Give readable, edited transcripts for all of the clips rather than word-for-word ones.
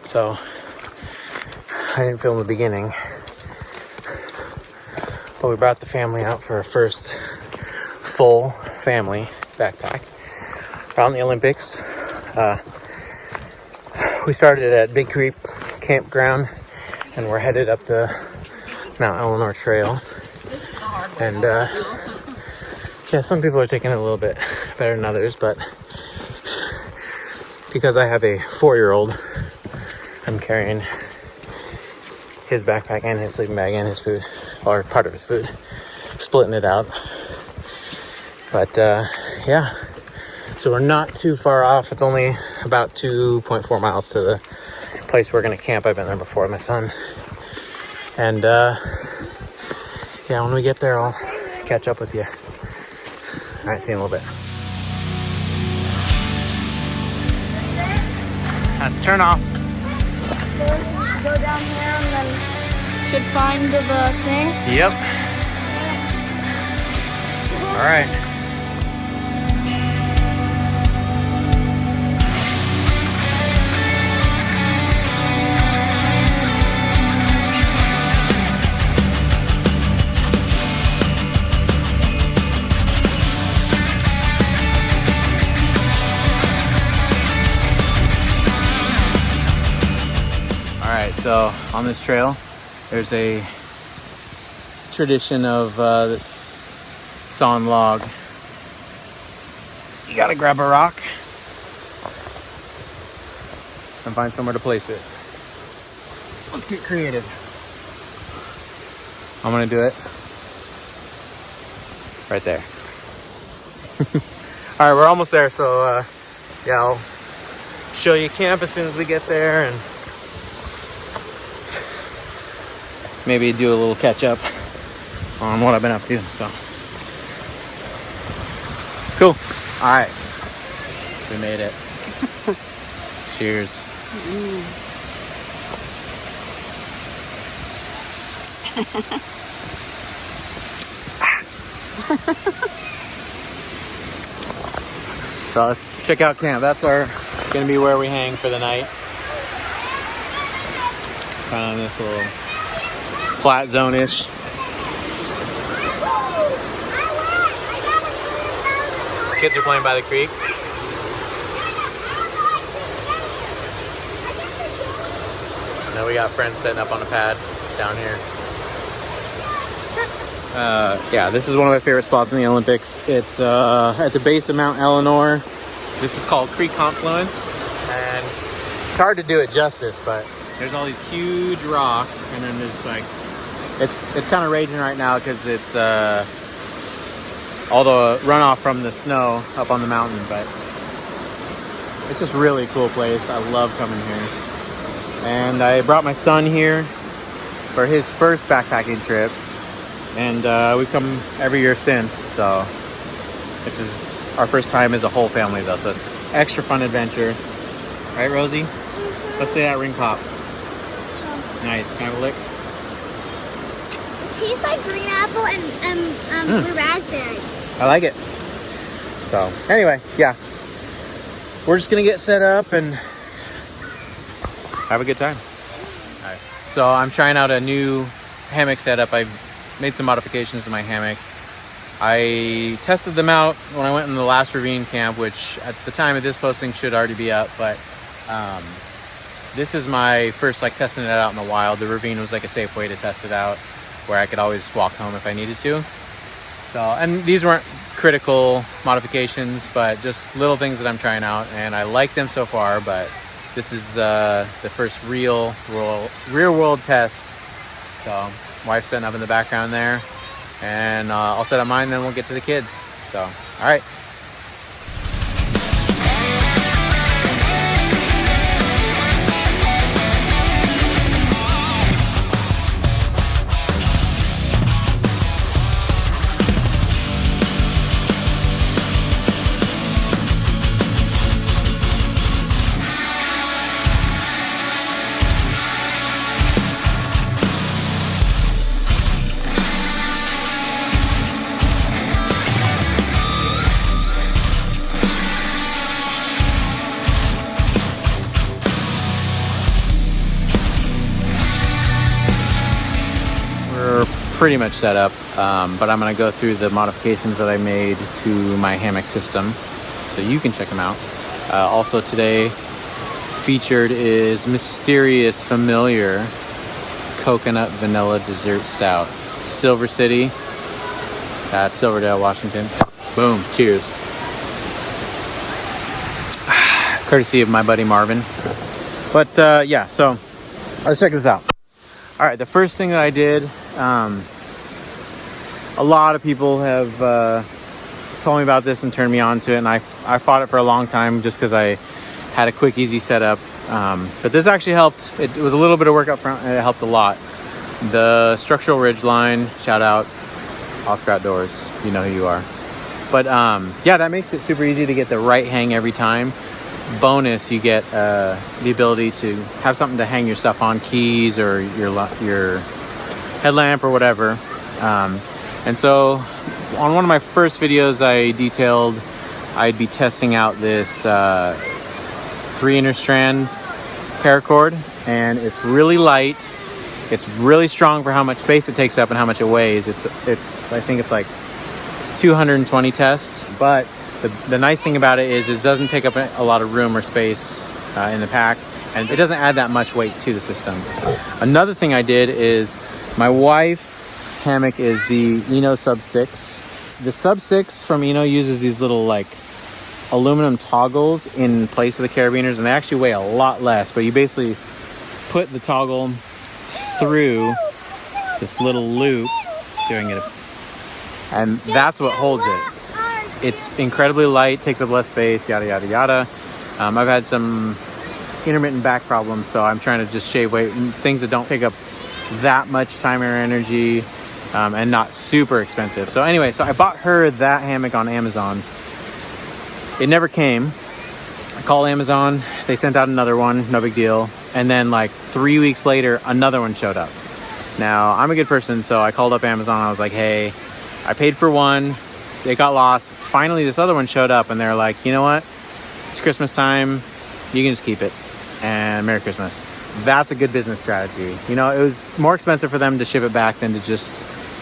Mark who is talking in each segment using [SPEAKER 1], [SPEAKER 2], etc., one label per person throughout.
[SPEAKER 1] so I didn't film the beginning. But we brought the family out for our first full family backpack around the Olympics. We started at Big Creek Campground and we're headed up the Mount Ellinor Trail. And yeah, some people are taking it a little bit better than others, but because I have a 4-year-old, I'm carrying his backpack and his sleeping bag and his food, or part of his food, splitting it out. But yeah, so we're not too far off. It's only about 2.4 miles to the place we're gonna camp. I've been there before with my son. And yeah, when we get there, I'll catch up with you. All right, see you in a little bit. Let's turn off.
[SPEAKER 2] Go down here and then should find the thing.
[SPEAKER 1] Yep. All right. So on this trail, there's a tradition of this sawn log. You gotta grab a rock and find somewhere to place it. Let's get creative. I'm gonna do it right there. All right, we're almost there. So yeah, I'll show you camp as soon as we get there and maybe do a little catch up on what I've been up to. So cool. All right, we made it. Cheers. So let's check out camp. That's gonna be where we hang for the night. Kind of this little flat zone-ish. Kids are playing by the creek. And then we got friends setting up on a pad down here. Yeah, this is one of my favorite spots in the Olympics. It's at the base of Mount Ellinor. This is called Creek Confluence, and it's hard to do it justice, but there's all these huge rocks, and then there's like it's kind of raging right now because it's all the runoff from the snow up on the mountain, but it's just really cool place. I love coming here. And I brought my son here for his first backpacking trip, and we've come every year since. So this is our first time as a whole family though, so it's extra fun adventure. Right, Rosie? Let's say that ring pop. Nice. Can I have a lick?
[SPEAKER 2] It tastes like green apple and blue raspberry.
[SPEAKER 1] I like it. So anyway, yeah, we're just gonna get set up and have a good time. All right. So I'm trying out a new hammock setup. I've made some modifications to my hammock. I tested them out when I went in the last ravine camp, which at the time of this posting should already be up, but this is my first like testing it out in the wild. The ravine was like a safe way to test it out where I could always walk home if I needed to. So, and these weren't critical modifications, but just little things that I'm trying out, and I like them so far, but this is the first real world test. So wife's setting up in the background there, and I'll set up mine, then we'll get to the kids. So, all right. pretty much set up, but I'm gonna go through the modifications that I made to my hammock system so you can check them out. Also today featured is Mysterious Familiar Coconut Vanilla Dessert Stout, Silver City, Silverdale, Washington. Boom, cheers. Courtesy of my buddy Marvin. But yeah, so let's check this out. All right, the first thing that I did, a lot of people have told me about this and turned me on to it, and I fought it for a long time just because I had a quick, easy setup. But this actually helped. It was a little bit of work up front, and it helped a lot. The structural ridge line, shout out Oscar Outdoors, you know who you are. But yeah, that makes it super easy to get the right hang every time. Bonus, you get the ability to have something to hang your stuff on, keys or your headlamp or whatever. And so on one of my first videos, I detailed I'd be testing out this 3-inner strand paracord, and it's really light. It's really strong for how much space it takes up and how much it weighs. I think it's like 220 tests, but the nice thing about it is it doesn't take up a lot of room or space in the pack, and it doesn't add that much weight to the system. Another thing I did is my wife's hammock is the Eno Sub 6. The Sub 6 from Eno uses these little like aluminum toggles in place of the carabiners, and they actually weigh a lot less, but you basically put the toggle through this little loop, see if I can get it, and that's what holds it. It's incredibly light, takes up less space, yada yada yada. I've had some intermittent back problems, so I'm trying to just shave weight and things that don't take up that much time or energy, and not super expensive. So anyway, so I bought her that hammock on Amazon. It never came. I called Amazon, they sent out another one, no big deal. And then like 3 weeks later, another one showed up. Now, I'm a good person, so I called up Amazon. I was like, hey, I paid for one, it got lost. Finally, this other one showed up, and they're like, you know what? It's Christmas time. You can just keep it. And Merry Christmas. That's a good business strategy. You know, it was more expensive for them to ship it back than to just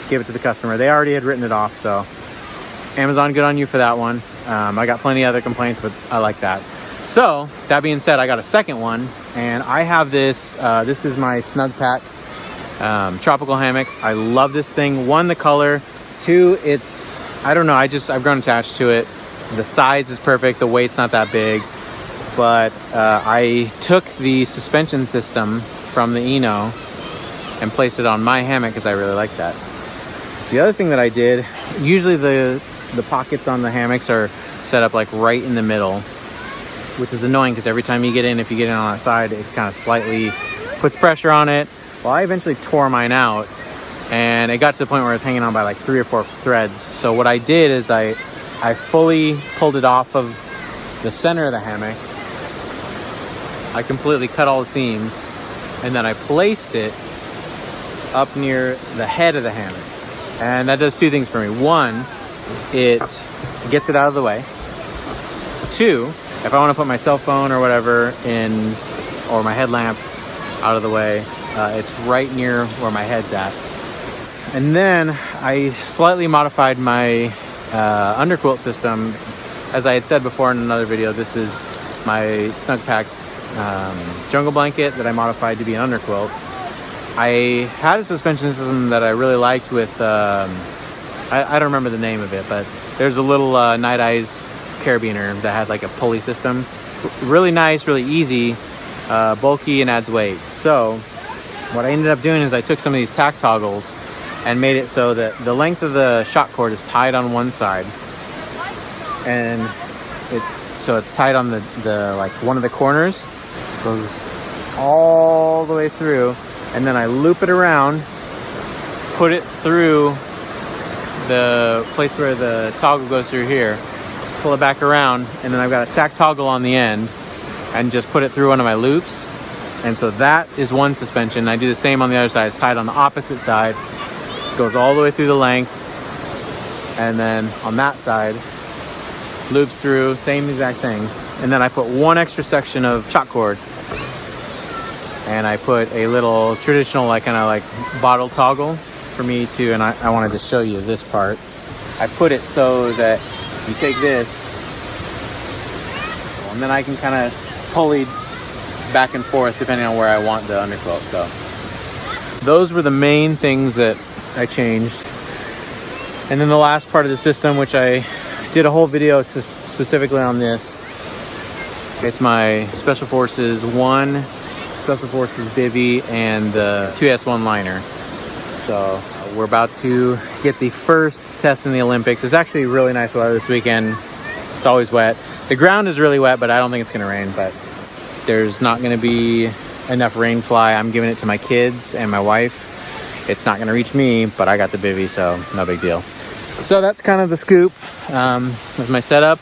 [SPEAKER 1] give it to the customer. They already had written it off, so Amazon, good on you for that one. I got plenty of other complaints, but I like that. So, that being said, I got a second one, and I have this. This is my Snug Pack tropical hammock. I love this thing. One, the color. Two, it's, I don't know, I've grown attached to it. The size is perfect, the weight's not that big. But I took the suspension system from the Eno and placed it on my hammock because I really like that. The other thing that I did, usually the pockets on the hammocks are set up like right in the middle, which is annoying because every time you get in, if you get in on that side, it kind of slightly puts pressure on it. Well, I eventually tore mine out, and it got to the point where I was hanging on by like 3 or 4 threads. So what I did is I fully pulled it off of the center of the hammock. I completely cut all the seams, and then I placed it up near the head of the hammock. And that does 2 things for me. 1, it gets it out of the way. 2, if I want to put my cell phone or whatever in, or my headlamp out of the way, it's right near where my head's at. And then I slightly modified my Underquilt system. As I had said before in another video, this is my Snug Pack jungle blanket that I modified to be an underquilt. I had a suspension system that I really liked with, I don't remember the name of it, but there's a little Night Eyes carabiner that had like a pulley system. Really nice, really easy, bulky, and adds weight. So what I ended up doing is I took some of these tack toggles and made it so that the length of the shock cord is tied on one side, and so it's tied on the like one of the corners, goes all the way through, and then I loop it around, put it through the place where the toggle goes through here, pull it back around, and then I've got a tack toggle on the end, and just put it through one of my loops. And so that is one suspension. I do the same on the other side. It's tied on the opposite side, goes all the way through the length, and then on that side loops through, same exact thing. And then I put one extra section of shock cord, and I put a little traditional like kind of like bottle toggle for me too, and I wanted to show you this part. I put it so that you take this, and then I can kind of pulley back and forth depending on where I want the underquilt. So those were the main things that I changed. And then the last part of the system, which I did a whole video specifically on this. It's my Special Forces 1, Special Forces bivvy, and the 2S1 liner. So we're about to get the first test in the Olympics. It's actually really nice weather this weekend. It's always wet. The ground is really wet, but I don't think it's gonna rain, but there's not gonna be enough rain fly. I'm giving it to my kids and my wife. It's not gonna reach me, but I got the bivvy, so no big deal. So that's kind of the scoop with my setup.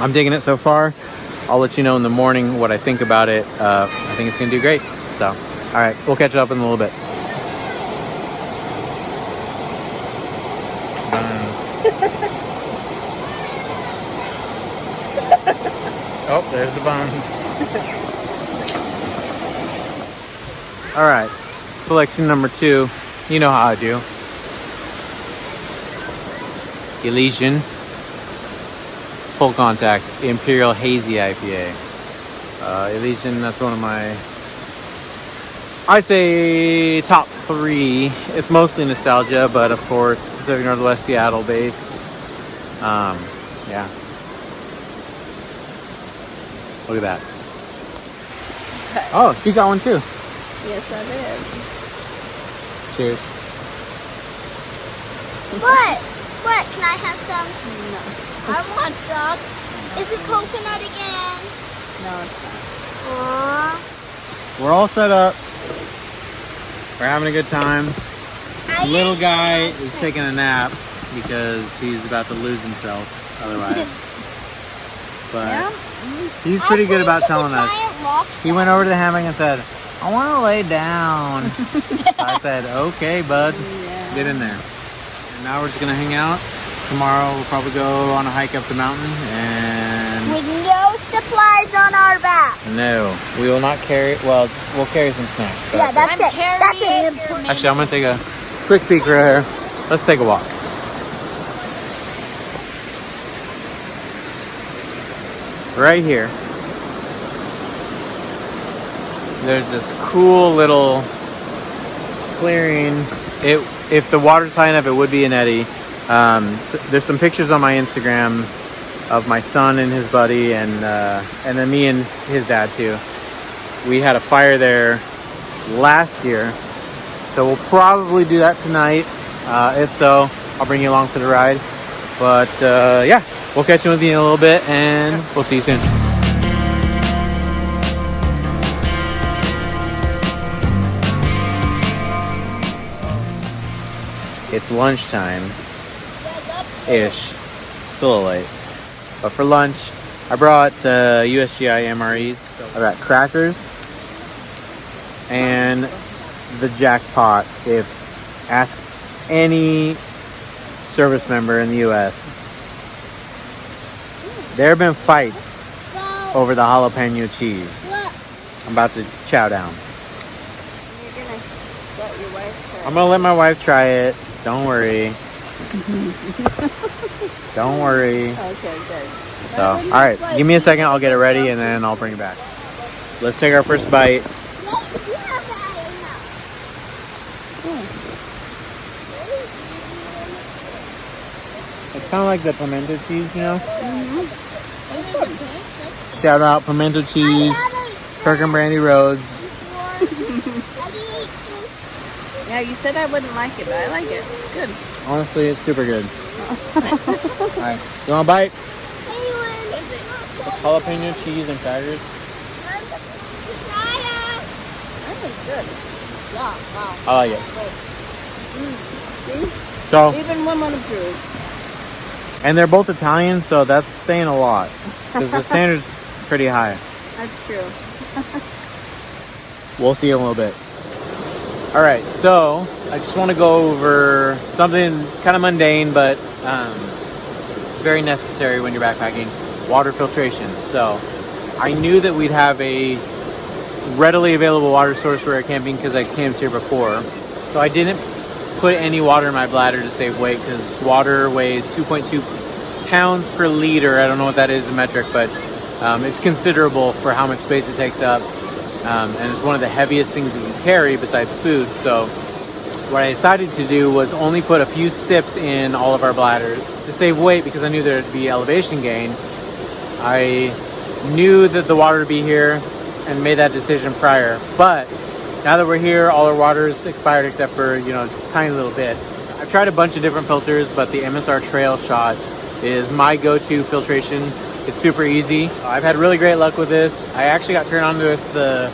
[SPEAKER 1] I'm digging it so far. I'll let you know in the morning what I think about it. I think it's gonna do great. So, all right, we'll catch up in a little bit. Buns. Oh, there's the buns. All right, selection number 2. You know how I do. Elysian Full Contact Imperial Hazy IPA. Elysian, that's one of my, I say, top 3. It's mostly nostalgia, but of course Pacific Northwest Seattle based. Yeah. Look at that. Oh, you got one too.
[SPEAKER 2] Yes, I did.
[SPEAKER 1] Cheers.
[SPEAKER 3] What? What? Can I have some?
[SPEAKER 2] No. I want some.
[SPEAKER 3] Is it coconut again?
[SPEAKER 2] No, it's not.
[SPEAKER 3] Aww.
[SPEAKER 1] We're all set up. We're having a good time. The little guy is taking a nap because he's about to lose himself otherwise. But
[SPEAKER 2] Yeah?
[SPEAKER 1] he's pretty good about telling us. He went over to the hammock and said, I want to lay down. I said, okay, bud.
[SPEAKER 2] Yeah.
[SPEAKER 1] Get in there. And now we're just going to hang out. Tomorrow we'll probably go on a hike up the mountain and...
[SPEAKER 3] With no supplies on our backs.
[SPEAKER 1] No, we will not carry... Well, we'll carry some snacks. But
[SPEAKER 3] Yeah, that's it. That's it.
[SPEAKER 1] actually, I'm going to take a quick peek right here. Let's take a walk. Right here, there's this cool little clearing. If the water's high enough, it would be an eddy. So there's some pictures on my Instagram of my son and his buddy, and then me and his dad too. We had a fire there last year, so we'll probably do that tonight. If so, I'll bring you along for the ride. But yeah, we'll catch you with you in a little bit, and we'll see you soon. It's lunchtime-ish. It's a little late. But for lunch, I brought USGI MREs. I got crackers and the jackpot. Ask any service member in the U.S. There have been fights over the jalapeno cheese. I'm about to chow down.
[SPEAKER 2] You're going to let your wife try.
[SPEAKER 1] I'm gonna let my wife try it. Don't worry. Don't worry.
[SPEAKER 2] Okay, good.
[SPEAKER 1] So, all right, give me a second. I'll get it ready and then I'll bring it back. Let's take our first bite. It's kind of like the pimento cheese, you know? Shout out pimento cheese, Kirk and Brandy Roads.
[SPEAKER 2] Yeah, you said I wouldn't like it, but I like it. It's good.
[SPEAKER 1] Honestly, it's super good. All right, you want a bite? Jalapeno cheese and crackers.
[SPEAKER 2] That is good. Yeah, wow.
[SPEAKER 1] I like it.
[SPEAKER 2] See?
[SPEAKER 1] So,
[SPEAKER 2] Even women approve.
[SPEAKER 1] and they're both Italian, so that's saying a lot because the standard's pretty high.
[SPEAKER 2] That's true.
[SPEAKER 1] We'll see you in a little bit. All right, so I just want to go over something kind of mundane, but very necessary when you're backpacking: water filtration. So I knew that we'd have a readily available water source where we're camping because I camped here before. So I didn't put any water in my bladder to save weight because water weighs 2.2 pounds per liter. I don't know what that is in metric, but it's considerable for how much space it takes up. And it's one of the heaviest things that you carry besides food. So what I decided to do was only put a few sips in all of our bladders to save weight because I knew there'd be elevation gain. I knew that the water would be here and made that decision prior. But now that we're here, all our water is expired except for, just a tiny little bit. I've tried a bunch of different filters, but the MSR Trail Shot is my go-to filtration. It's super easy. I've had really great luck with this. I actually got turned on to this the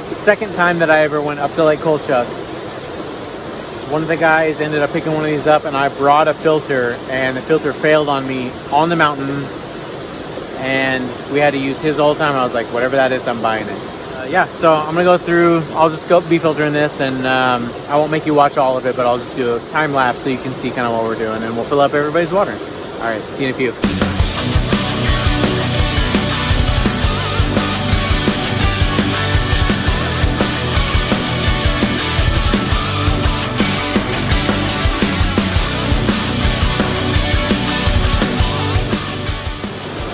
[SPEAKER 1] second time that I ever went up to Lake Kolchak. One of the guys ended up picking one of these up, and I brought a filter, and the filter failed on me on the mountain, and we had to use his all the time. I was like, whatever that is, I'm buying it. Yeah, so I'm gonna go through, I'll just be filtering this, and I won't make you watch all of it, but I'll just do a time lapse so you can see kind of what we're doing, and we'll fill up everybody's water. All right, see you in a few.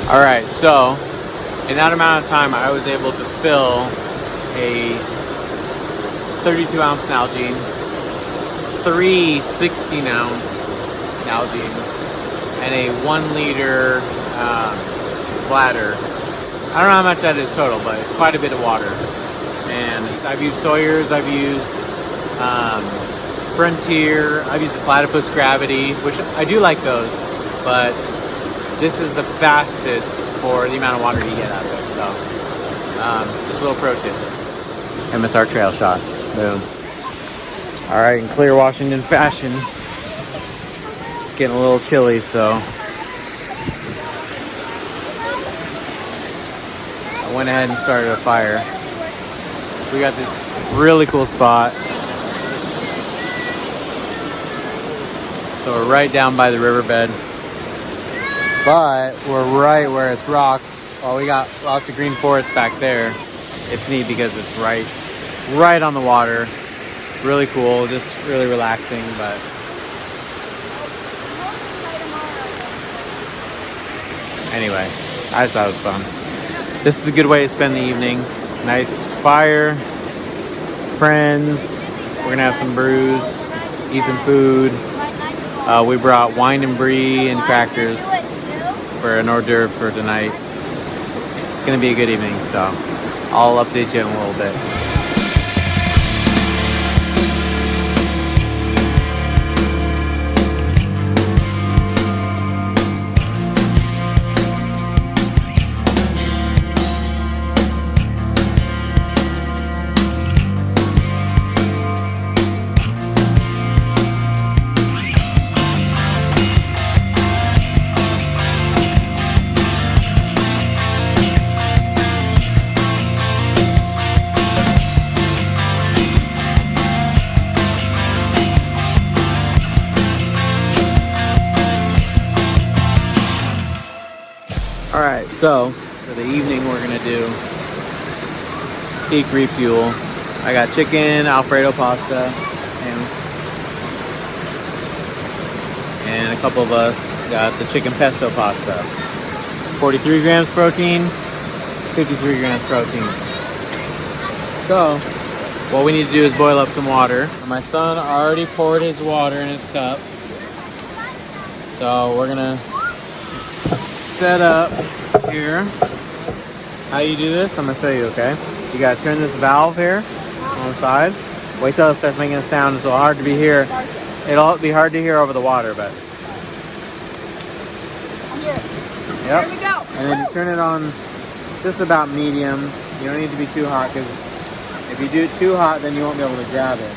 [SPEAKER 1] All right, so in that amount of time, I was able to fill a 32-ounce Nalgene, 3 16-ounce Nalgenes, and a 1-liter bladder. I don't know how much that is total, but it's quite a bit of water. And I've used Sawyer's, I've used Frontier, I've used the Platypus Gravity, which I do like those, but this is the fastest for the amount of water you get out of it. So, just a little pro tip. MSR Trail Shot. Boom. All right, in clear Washington fashion, it's getting a little chilly, so I went ahead and started a fire. We got this really cool spot. So we're right down by the riverbed. But we're right where it's rocks. Well, we got lots of green forest back there. It's neat because it's right on the water. Really cool, just really relaxing, but anyway, I just thought it was fun. This is a good way to spend the evening. Nice fire, friends. We're gonna have some brews, eat some food. We brought wine and brie and crackers for an hors d'oeuvre for tonight. It's gonna be a good evening, so I'll update you in a little bit. Alright, so for the evening we're gonna do peak refuel. I got chicken, Alfredo pasta, and a couple of us got the chicken pesto pasta. 43 grams protein, 53 grams protein. So, what we need to do is boil up some water. My son already poured his water in his cup. So we're gonna set up here. How you do this, I'm gonna show you, okay? You gotta turn this valve here on the side. Wait till it starts making a sound. It's a little hard to be here. It'll be hard to hear over the water, but yep.
[SPEAKER 2] Here we go.
[SPEAKER 1] And then you turn it on just about medium. You don't need to be too hot because if you do it too hot, then you won't be able to grab it.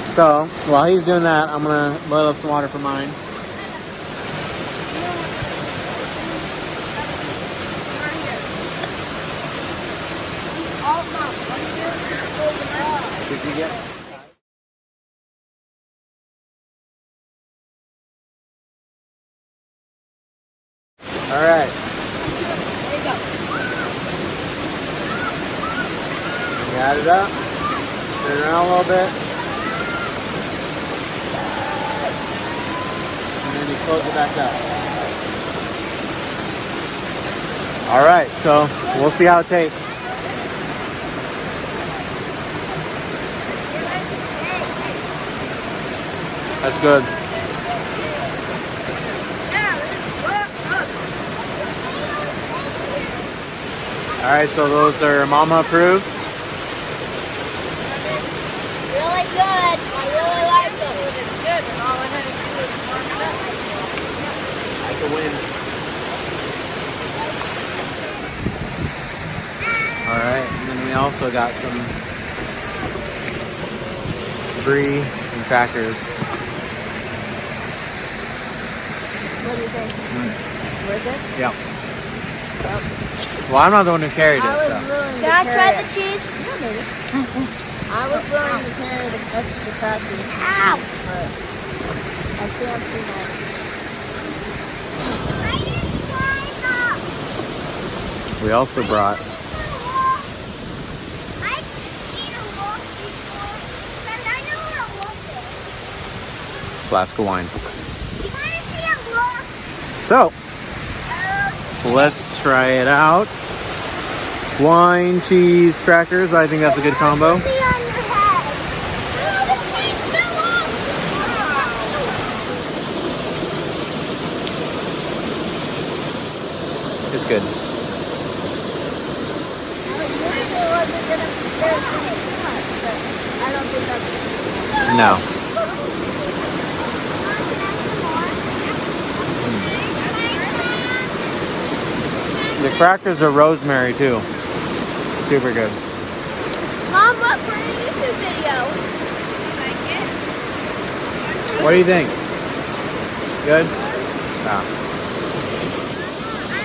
[SPEAKER 1] So while he's doing that, I'm gonna boil up some water for mine. Did you get? All right.
[SPEAKER 2] There you go.
[SPEAKER 1] Add it up. Turn it around a little bit. Close it back up. All right, so we'll see how it tastes. That's good. All right, so those are mama approved.
[SPEAKER 3] Really good. I really like them.
[SPEAKER 2] It's good, and all I had to do was warm it up.
[SPEAKER 1] Like a win. All right, and then we also got some brie and crackers.
[SPEAKER 2] What do you think? Worth it?
[SPEAKER 1] Yeah. Well, I'm not the one who carried it.
[SPEAKER 2] I was
[SPEAKER 1] So.
[SPEAKER 2] willing
[SPEAKER 3] Can
[SPEAKER 2] to
[SPEAKER 3] I try
[SPEAKER 2] carry
[SPEAKER 3] the cheese?
[SPEAKER 2] Yeah, maybe. I was willing to carry the extra crackers and
[SPEAKER 3] Ow.
[SPEAKER 2] cheese, but I fancy that.
[SPEAKER 1] We also brought a flask of wine. So, let's try it out. Wine, cheese, crackers. I think that's a good combo. It's good.
[SPEAKER 2] I don't think that's
[SPEAKER 1] No. The crackers are rosemary too. Super good.
[SPEAKER 3] Mom, look for a YouTube video.
[SPEAKER 1] What do you think? Good? Yeah.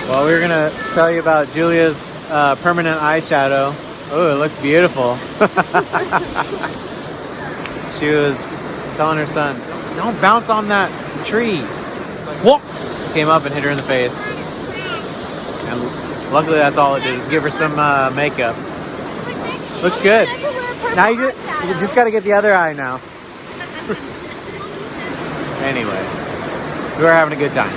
[SPEAKER 1] Well, we were gonna tell you about Julia's permanent eyeshadow. Oh, it looks beautiful. She was telling her son, "Don't bounce on that tree." It's like, whoop! Came up and hit her in the face. And luckily, that's all it did, was give her some makeup. Looks good. Now you just got to get the other eye now. Anyway, we were having a good time.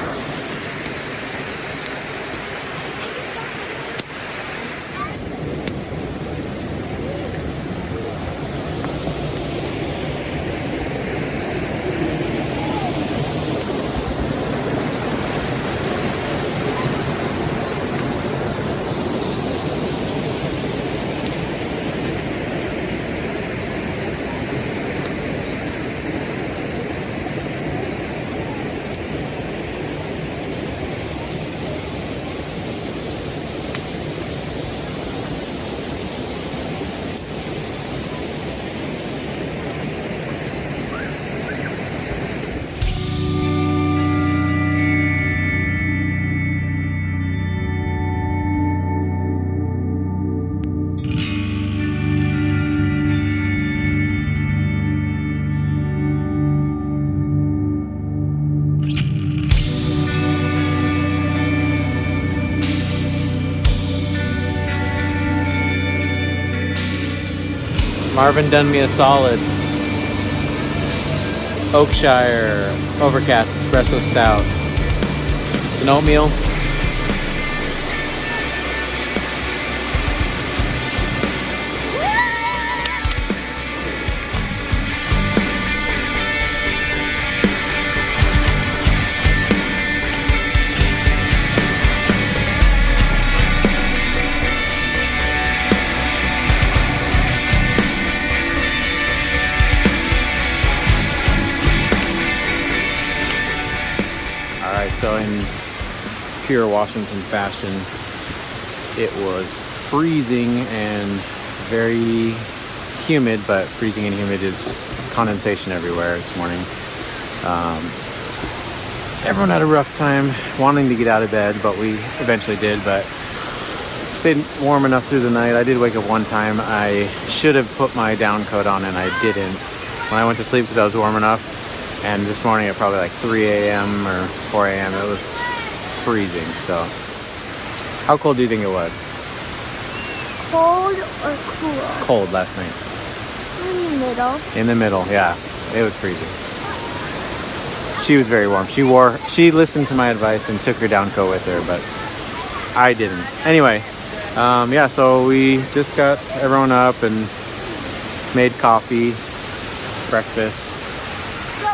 [SPEAKER 1] Marvin done me a solid. Oakshire Overcast Espresso Stout. It's an oatmeal. So in pure Washington fashion, it was freezing and very humid, but freezing and humid is condensation everywhere this morning. Everyone had a rough time wanting to get out of bed, but we eventually did, but stayed warm enough through the night. I did wake up one time. I should have put my down coat on and I didn't when I went to sleep because I was warm enough. And this morning at probably like 3 a.m. or 4 a.m. it was freezing. So how cold do you think it was?
[SPEAKER 3] Cold or cool?
[SPEAKER 1] Cold last night.
[SPEAKER 3] In the middle.
[SPEAKER 1] In the middle, yeah. It was freezing. she was very warm. She listened to my advice and took her down coat with her, but I didn't. Anyway, yeah, so we just got everyone up and made coffee, breakfast.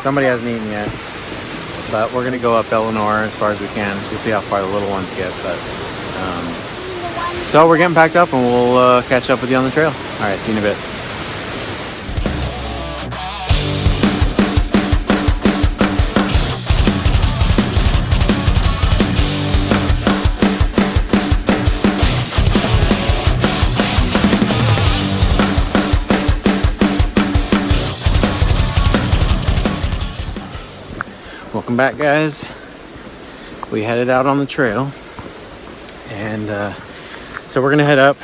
[SPEAKER 1] Somebody hasn't eaten yet, but we're gonna go up Ellinor as far as we can. So we'll see how far the little ones get, but so we're getting packed up and we'll catch up with you on the trail. All right, see you in a bit. Welcome back, guys. We headed out on the trail, and so we're gonna head up,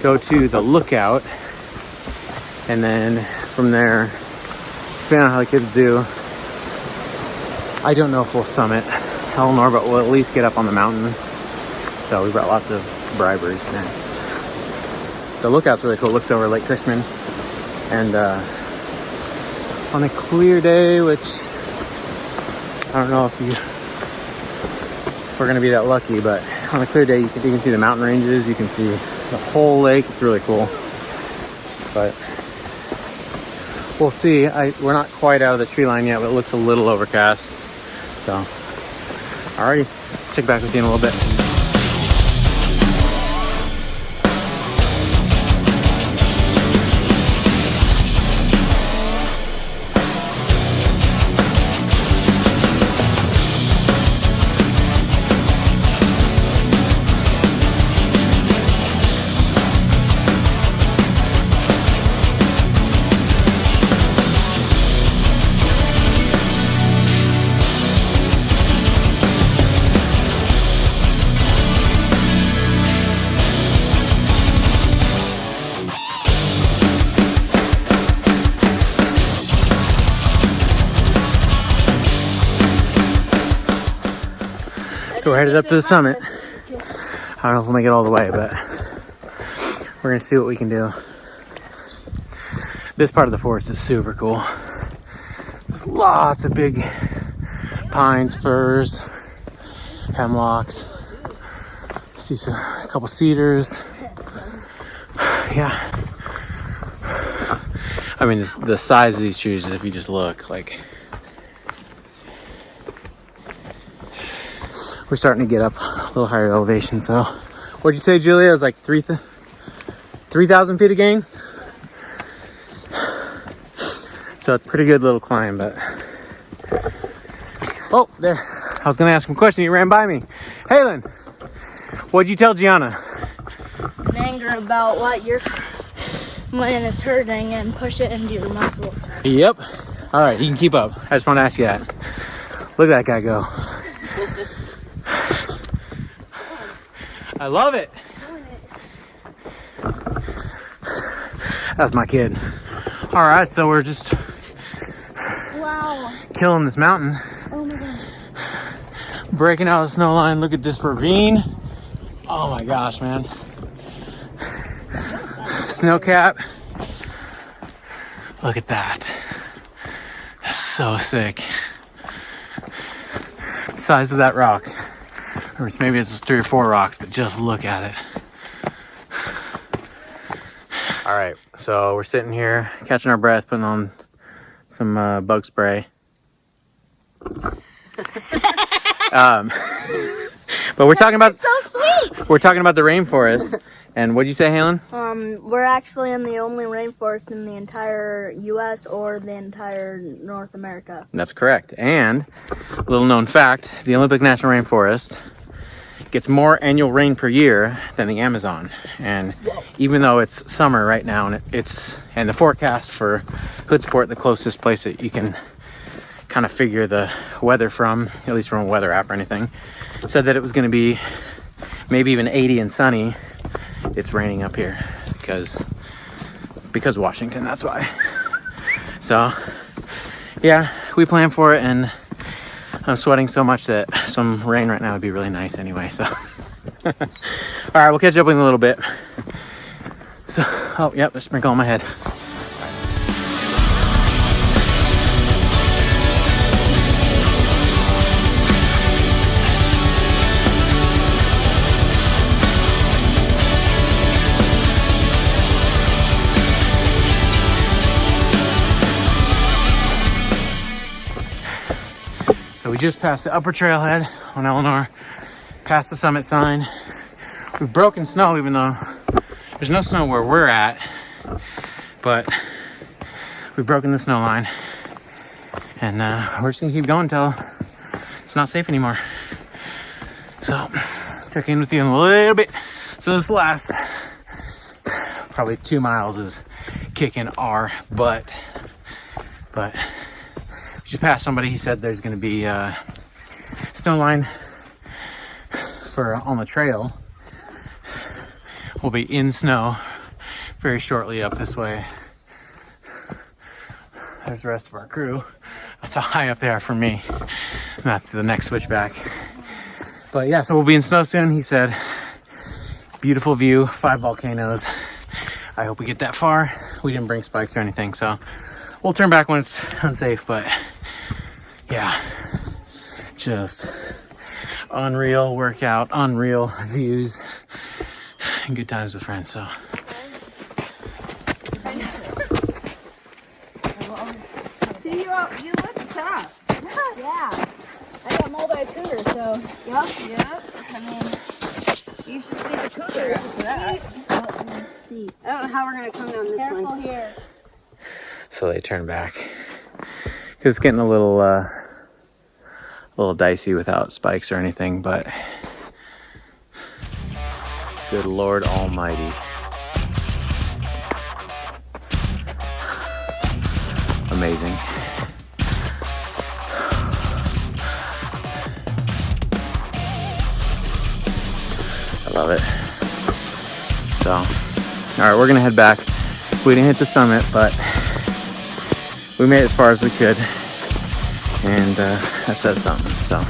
[SPEAKER 1] go to the lookout, and then from there, depending on how the kids do, I don't know if we'll summit Ellinor, but we'll at least get up on the mountain. So we brought lots of bribery snacks. The lookout's really cool. It looks over Lake Cushman, and on a clear day, which I don't know if we're gonna be that lucky, but on a clear day you can see the mountain ranges, you can see the whole lake. It's really cool, but we'll see. We're not quite out of the tree line yet, but it looks a little overcast. So alrighty, check back with you in a little bit. So we're headed up to the summit. I don't know if we'll make it all the way, but we're gonna see what we can do. This part of the forest is super cool. There's lots of big pines, firs, hemlocks. I see a couple cedars. Yeah. I mean, the size of these trees, if you just look, like, we're starting to get up a little higher elevation. So what'd you say, Julia? It was like 3,000 feet of gain. So it's a pretty good little climb, but oh, there, I was gonna ask him a question, he ran by me. Halen, what'd you tell Gianna?
[SPEAKER 2] In anger about what you're when it's hurting, and push it into your muscles.
[SPEAKER 1] Yep. All right, you can keep up. I just want to ask you that. Look at that guy go. I love it. That's my kid. All right, so we're just killing this mountain.
[SPEAKER 2] Oh my god.
[SPEAKER 1] Breaking out of the snow line. Look at this ravine. Oh my gosh, man. Snow cap. Look at that. So sick. The size of that rock. Or maybe it's just 3 or 4 rocks, but just look at it. All right, so we're sitting here catching our breath, putting on some bug spray. But we're talking about
[SPEAKER 2] So sweet.
[SPEAKER 1] we're talking about the rainforest. And what'd you say, Halen?
[SPEAKER 2] We're actually in the only rainforest in the entire U.S. or the entire North America.
[SPEAKER 1] That's correct. And a little known fact, the Olympic National Rainforest gets more annual rain per year than the Amazon. And even though it's summer right now, and the forecast for Hoodsport, the closest place that you can kind of figure the weather from, at least from a weather app or anything, said that it was going to be maybe even 80 and sunny. It's raining up here because Washington, that's why. So yeah, we planned for it, and I'm sweating so much that some rain right now would be really nice anyway. So all right, we'll catch up in a little bit. So oh yep, a sprinkle on my head. So we just passed the upper trailhead on Ellinor, past the summit sign. We've broken snow even though there's no snow where we're at, but we've broken the snow line. And we're just gonna keep going until it's not safe anymore. So, check in with you in a little bit. So this last probably 2 miles is kicking our butt. But we just passed somebody, he said there's gonna be a snow line for on the trail. We'll be in snow very shortly up this way. There's the rest of our crew. That's how high up they are from me. And that's the next switchback. But yeah, so we'll be in snow soon, he said. Beautiful view, 5 volcanoes. I hope we get that far. We didn't bring spikes or anything, so we'll turn back when it's unsafe, but yeah, just unreal workout, unreal views, and good times with friends, so.
[SPEAKER 3] See, you look tough. Yeah. I got mauled by a cougar, so. Yep. I mean, you should see the cougar after that. I don't know how we're going to come down this one. Careful here.
[SPEAKER 1] So they turn back. Cause it's getting a little dicey without spikes or anything, but good Lord Almighty. Amazing. I love it. So, all right, we're gonna head back. We didn't hit the summit, but we made it as far as we could, and that says something. So.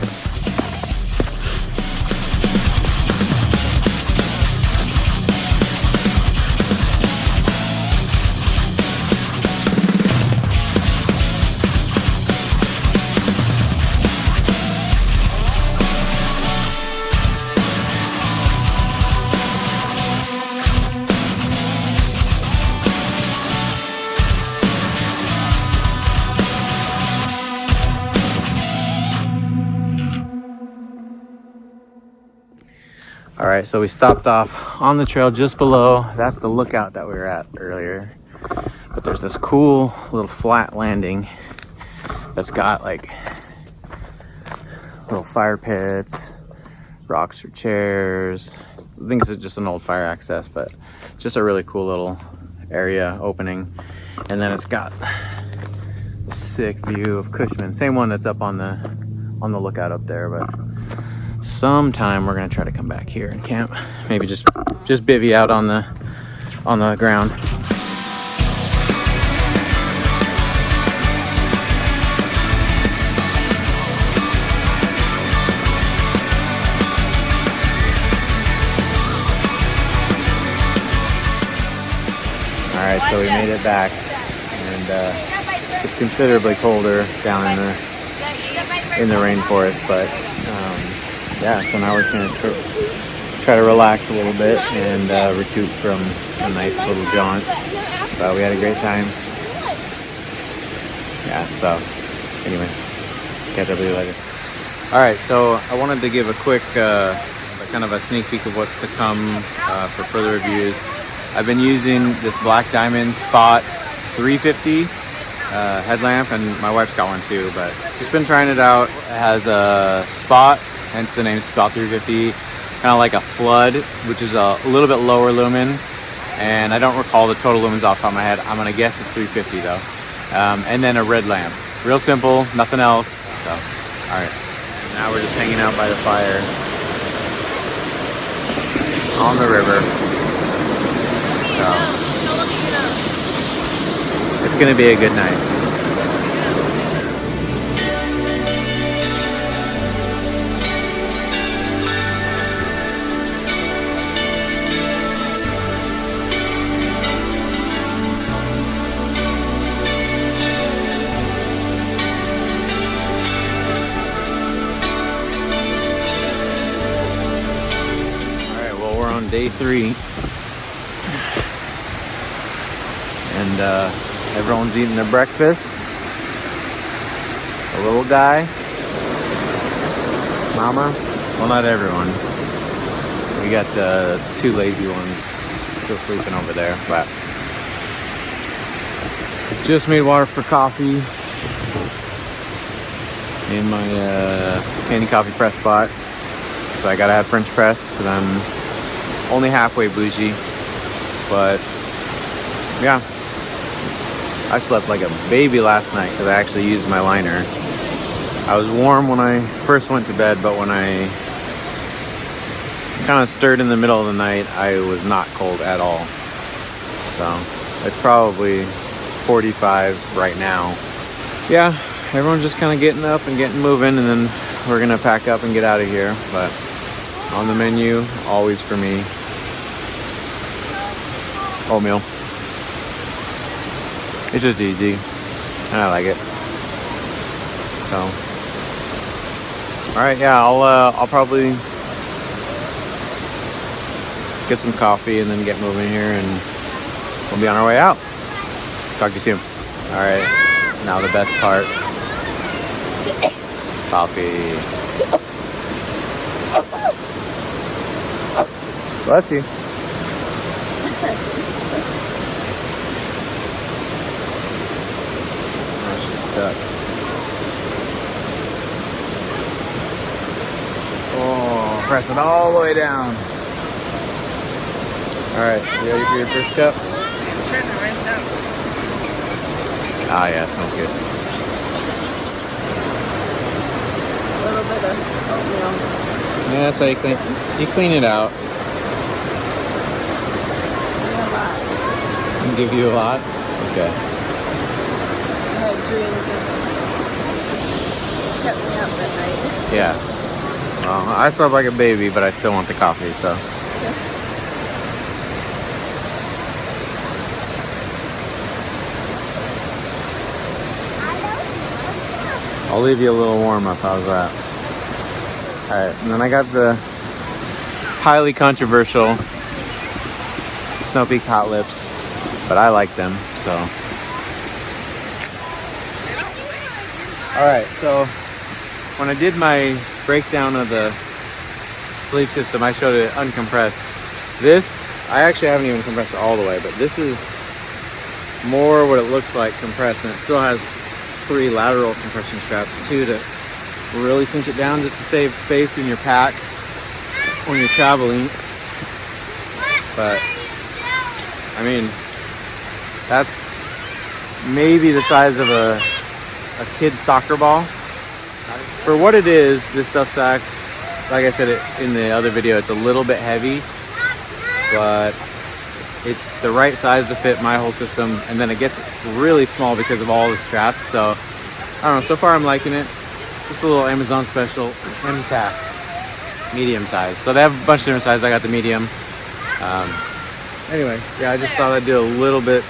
[SPEAKER 1] All right, so we stopped off on the trail just below. That's the lookout that we were at earlier. But there's this cool little flat landing that's got like little fire pits, rocks for chairs. I think it's just an old fire access, but just a really cool little area opening. And then it's got a sick view of Cushman. Same one that's up on the lookout up there, but sometime we're gonna try to come back here and camp. Maybe just bivvy out on the ground. All right, so we made it back, and it's considerably colder down in the rainforest, but yeah, so now we're just gonna try to relax a little bit and recoup from a nice little jaunt. But we had a great time. Yeah, so anyway, catch up with you later. All right, so I wanted to give a quick kind of a sneak peek of what's to come for further reviews. I've been using this Black Diamond Spot 350 headlamp, and my wife's got one too, but just been trying it out. It has a spot, hence the name Spot 350, kind of like a flood, which is a little bit lower lumen, and I don't recall the total lumens off the top of my head. I'm gonna guess it's 350 though. And then a red lamp. Real simple, nothing else. So, all right. Now we're just hanging out by the fire on the river. So, it's gonna be a good night. Day 3, and everyone's eating their breakfast. The little guy Mama? Well, not everyone. We got the 2 lazy ones still sleeping over there, but just made water for coffee in my candy coffee press pot. So I gotta have French press because I'm only halfway bougie. But yeah, I slept like a baby last night because I actually used my liner. I was warm when I first went to bed, but when I kind of stirred in the middle of the night, I was not cold at all. So it's probably 45 right now. Yeah, everyone's just kind of getting up and getting moving, and then we're gonna pack up and get out of here. But on the menu, always for me, oatmeal. It's just easy, and I like it. So, all right, yeah, I'll probably get some coffee and then get moving here, and we'll be on our way out. Talk to you soon. All right, now the best part. Coffee. Bless you. Oh, she's stuck. Oh, press it all the way down. All right, you ready for your first cup?
[SPEAKER 3] I'm trying to rinse out.
[SPEAKER 1] Ah, yeah, smells good.
[SPEAKER 2] A little bit of oatmeal.
[SPEAKER 1] Yeah, that's how you clean it out.
[SPEAKER 2] A lot.
[SPEAKER 1] And give you a lot. Okay.
[SPEAKER 2] I had dreams of kept me up at night.
[SPEAKER 1] Yeah. Well, I slept like a baby, but I still want the coffee, so. I'll leave you a little warm up. How's that? All right, and then I got the highly controversial Snow Peak Hot Lips, but I like them, so. All right, so when I did my breakdown of the sleep system, I showed it uncompressed. This, I actually haven't even compressed it all the way, but this is more what it looks like compressed, and it still has 3 lateral compression straps too to really cinch it down, just to save space in your pack when you're traveling. But I mean, that's maybe the size of a kid's soccer ball. For what it is, this stuff sack, like I said in the other video, it's a little bit heavy, but it's the right size to fit my whole system, and then it gets really small because of all the straps. So I don't know, so far I'm liking it. Just a little Amazon special, M-Tack, medium size. So they have a bunch of different sizes. I got the medium. Anyway, yeah, I just thought I'd do a little bit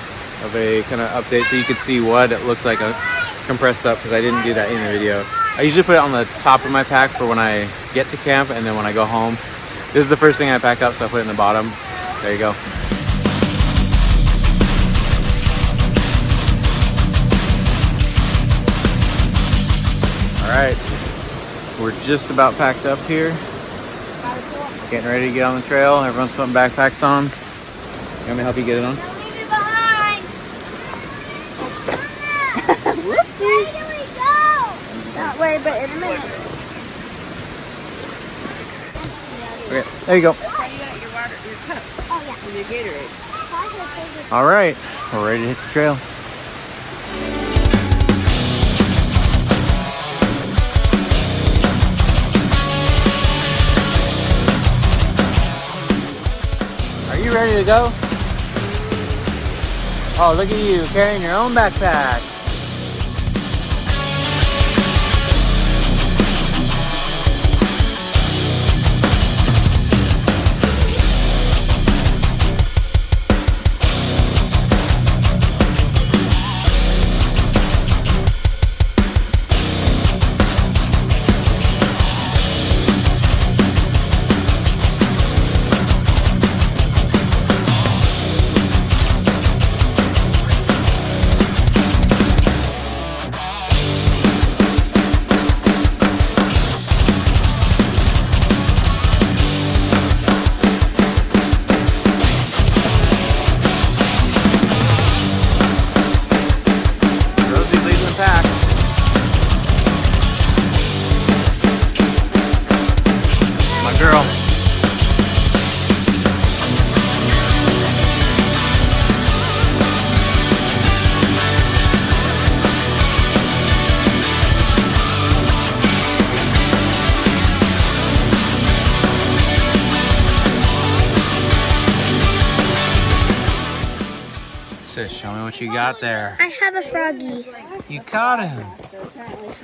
[SPEAKER 1] of a kind of update so you could see what it looks like compressed up, because I didn't do that in the video. I usually put it on the top of my pack for when I get to camp, and then when I go home. This is the first thing I pack up, so I put it in the bottom. There you go. All right, we're just about packed up here. Getting ready to get on the trail. Everyone's putting backpacks on. You want me to help you get it on?
[SPEAKER 4] Don't leave me behind.
[SPEAKER 2] Whoopsies.
[SPEAKER 4] Where do we go?
[SPEAKER 2] Not worry, but in a minute.
[SPEAKER 1] Okay, there you go.
[SPEAKER 3] That's how you got your water, your cup.
[SPEAKER 4] Oh, yeah.
[SPEAKER 3] With your Gatorade.
[SPEAKER 1] All right, we're ready to hit the trail. Are you ready to go? Oh, look at you carrying your own backpack. Sis, show me what you got there.
[SPEAKER 4] I have a froggy.
[SPEAKER 1] You caught him.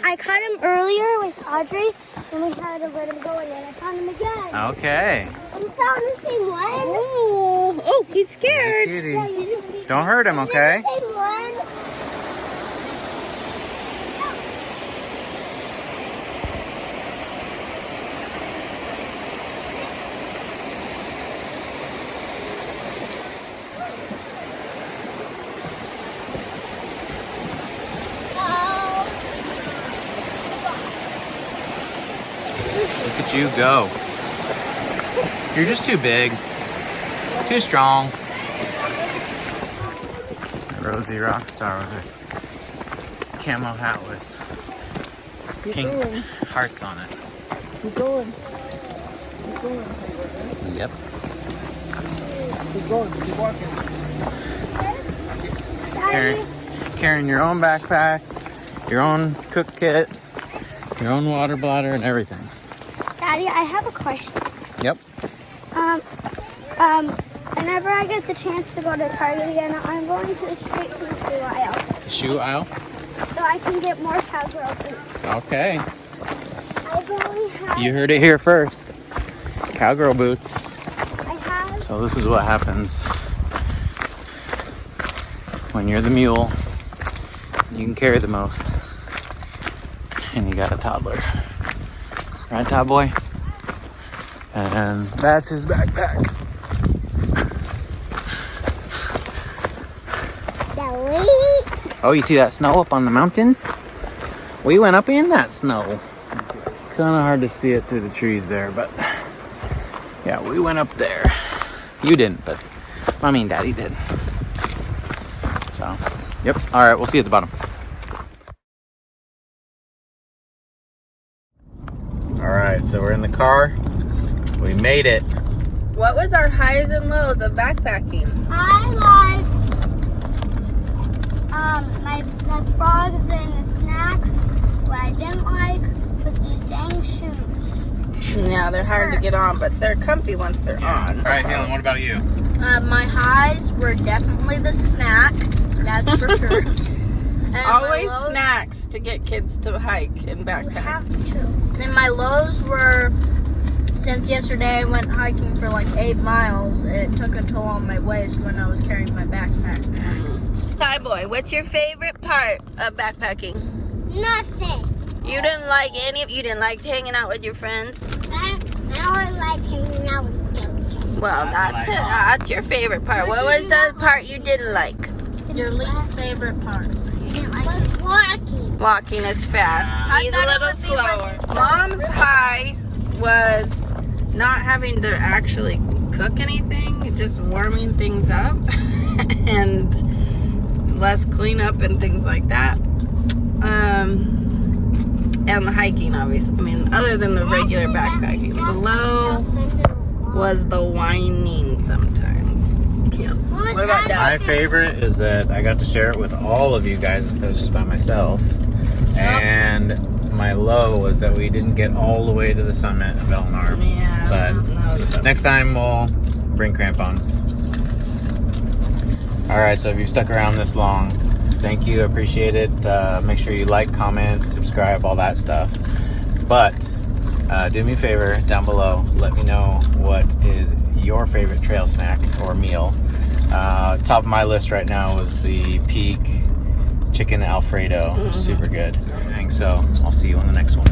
[SPEAKER 4] I caught him earlier with Audrey, and we had to let him go, and then I found him again.
[SPEAKER 1] Okay.
[SPEAKER 4] We found the same one.
[SPEAKER 3] Oh, he's scared.
[SPEAKER 1] Kitty. Don't hurt him, okay?
[SPEAKER 4] Same one.
[SPEAKER 1] Look at you go. You're just too big. Too strong. Rosie Rockstar with her camo hat with pink hearts on it.
[SPEAKER 3] Keep going. Keep going.
[SPEAKER 1] Yep.
[SPEAKER 3] Keep going. Keep walking.
[SPEAKER 1] Carrying your own backpack, your own cook kit, your own water bladder, and everything.
[SPEAKER 4] Daddy, I have a question.
[SPEAKER 1] Yep.
[SPEAKER 4] Whenever I get the chance to go to Target again, I'm going to straight to the shoe aisle.
[SPEAKER 1] Shoe aisle?
[SPEAKER 4] So I can get more cowgirl boots.
[SPEAKER 1] Okay.
[SPEAKER 4] I've only had,
[SPEAKER 1] You heard it here first. Cowgirl boots.
[SPEAKER 4] I have,
[SPEAKER 1] So this is what happens when you're the mule. You can carry the most. And you got a toddler. Right, Todd boy? And that's his backpack. Oh, you see that snow up on the mountains? We went up in that snow. Kind of hard to see it through the trees there, but yeah, we went up there. You didn't, but Mommy and Daddy did. So, yep. All right, we'll see you at the bottom. All right, so we're in the car. We made it.
[SPEAKER 3] What was our highs and lows of backpacking?
[SPEAKER 4] I liked the frogs and the snacks. What I didn't like was these dang shoes.
[SPEAKER 3] Yeah, they're hard to get on, but they're comfy once they're on.
[SPEAKER 1] All right, Helen, what about you?
[SPEAKER 2] My highs were definitely the snacks. That's for sure. And
[SPEAKER 3] Always
[SPEAKER 2] my lows,
[SPEAKER 3] snacks to get kids to hike and
[SPEAKER 4] You
[SPEAKER 3] backpack.
[SPEAKER 4] have to.
[SPEAKER 2] And my lows were, since yesterday I went hiking for like 8 miles, it took a toll on my waist when I was carrying my backpack.
[SPEAKER 3] Hi, boy. What's your favorite part of backpacking?
[SPEAKER 4] Nothing.
[SPEAKER 3] You didn't like any of. You didn't like hanging out with your friends.
[SPEAKER 4] I only like hanging out with children.
[SPEAKER 3] Well, that's your favorite part. What was the part you didn't like?
[SPEAKER 2] Your least favorite part?
[SPEAKER 4] Was walking.
[SPEAKER 3] Walking is fast. He's a
[SPEAKER 2] thought it
[SPEAKER 3] little
[SPEAKER 2] would be
[SPEAKER 3] slower. Mom's high was not having to actually cook anything, just warming things up and less cleanup and things like that. And the hiking, obviously. I mean, other than the regular backpacking. The low was the whining sometimes. Yeah. What about that?
[SPEAKER 1] My favorite is that I got to share it with all of you guys instead of just by myself. And my low was that we didn't get all the way to the summit of Ellinor.
[SPEAKER 3] Yeah.
[SPEAKER 1] But next time we'll bring crampons. All right, so if you've stuck around this long, thank you, appreciate it. Make sure you like, comment, subscribe, all that stuff. But do me a favor down below, let me know what is your favorite trail snack or meal. Top of my list right now was the Peak Chicken Alfredo. Super good. So I'll see you on the next one.